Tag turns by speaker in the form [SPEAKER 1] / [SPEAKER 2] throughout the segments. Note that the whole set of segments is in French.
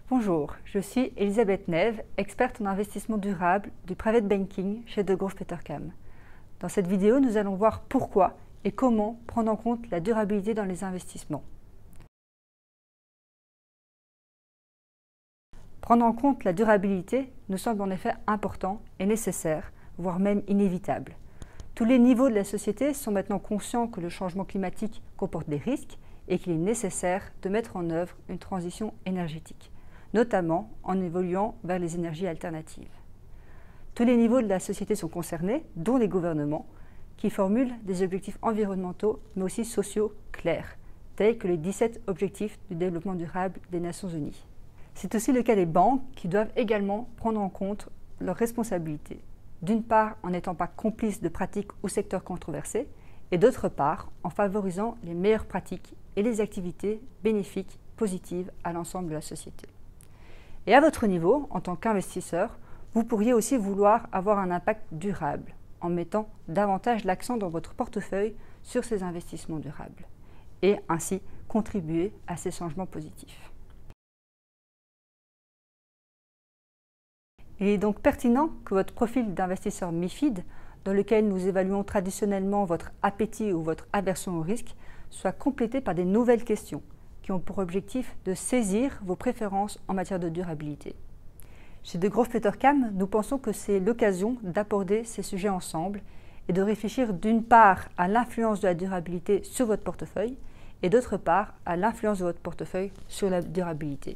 [SPEAKER 1] Bonjour, je suis Elisabeth Neve, experte en investissement durable du private banking chez Degroof Petercam. Dans cette vidéo, nous allons voir pourquoi et comment prendre en compte la durabilité dans les investissements. Prendre en compte la durabilité nous semble en effet important et nécessaire, voire même inévitable. Tous les niveaux de la société sont maintenant conscients que le changement climatique comporte des risques et qu'il est nécessaire de mettre en œuvre une transition énergétique, notamment en évoluant vers les énergies alternatives. Tous les niveaux de la société sont concernés, dont les gouvernements, qui formulent des objectifs environnementaux mais aussi sociaux clairs, tels que les 17 objectifs du développement durable des Nations Unies. C'est aussi le cas des banques qui doivent également prendre en compte leurs responsabilités, d'une part en n'étant pas complices de pratiques ou secteurs controversés, et d'autre part en favorisant les meilleures pratiques et les activités bénéfiques, positives à l'ensemble de la société. Et à votre niveau, en tant qu'investisseur, vous pourriez aussi vouloir avoir un impact durable en mettant davantage l'accent dans votre portefeuille sur ces investissements durables et ainsi contribuer à ces changements positifs. Il est donc pertinent que votre profil d'investisseur MiFID, dans lequel nous évaluons traditionnellement votre appétit ou votre aversion au risque, soit complété par des nouvelles questions qui ont pour objectif de saisir vos préférences en matière de durabilité. Chez Degroof Petercam, nous pensons que c'est l'occasion d'aborder ces sujets ensemble et de réfléchir d'une part à l'influence de la durabilité sur votre portefeuille et d'autre part à l'influence de votre portefeuille sur la durabilité.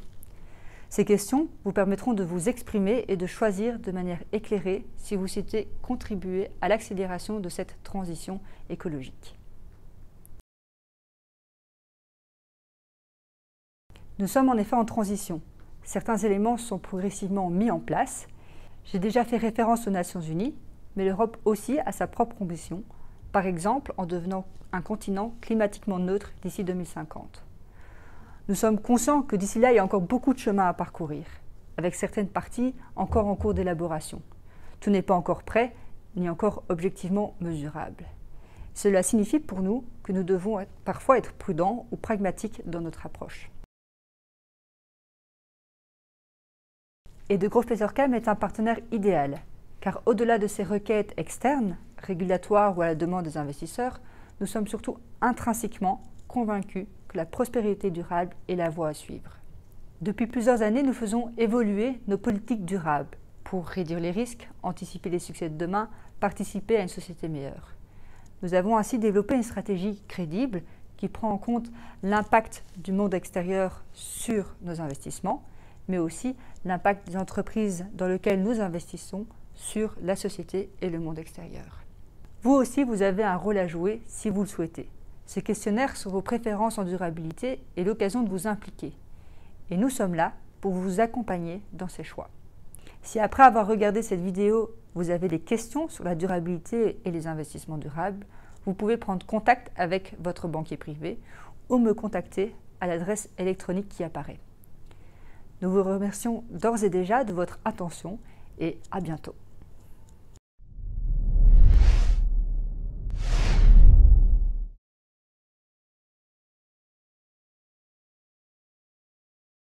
[SPEAKER 1] Ces questions vous permettront de vous exprimer et de choisir de manière éclairée si vous souhaitez contribuer à l'accélération de cette transition écologique. Nous sommes en effet en transition. Certains éléments sont progressivement mis en place. J'ai déjà fait référence aux Nations Unies, mais l'Europe aussi a sa propre ambition, par exemple en devenant un continent climatiquement neutre d'ici 2050. Nous sommes conscients que d'ici là, il y a encore beaucoup de chemin à parcourir, avec certaines parties encore en cours d'élaboration. Tout n'est pas encore prêt, ni encore objectivement mesurable. Cela signifie pour nous que nous devons parfois être prudents ou pragmatiques dans notre approche. Et Degroof Petercam est un partenaire idéal, car au-delà de ces requêtes externes, régulatoires ou à la demande des investisseurs, nous sommes surtout intrinsèquement convaincus que la prospérité durable est la voie à suivre. Depuis plusieurs années, nous faisons évoluer nos politiques durables pour réduire les risques, anticiper les succès de demain, participer à une société meilleure. Nous avons ainsi développé une stratégie crédible qui prend en compte l'impact du monde extérieur sur nos investissements, mais aussi l'impact des entreprises dans lesquelles nous investissons sur la société et le monde extérieur. Vous aussi, vous avez un rôle à jouer si vous le souhaitez. Ce questionnaire sur vos préférences en durabilité est l'occasion de vous impliquer. Et nous sommes là pour vous accompagner dans ces choix. Si après avoir regardé cette vidéo, vous avez des questions sur la durabilité et les investissements durables, vous pouvez prendre contact avec votre banquier privé ou me contacter à l'adresse électronique qui apparaît. Nous vous remercions d'ores et déjà de votre attention et à bientôt.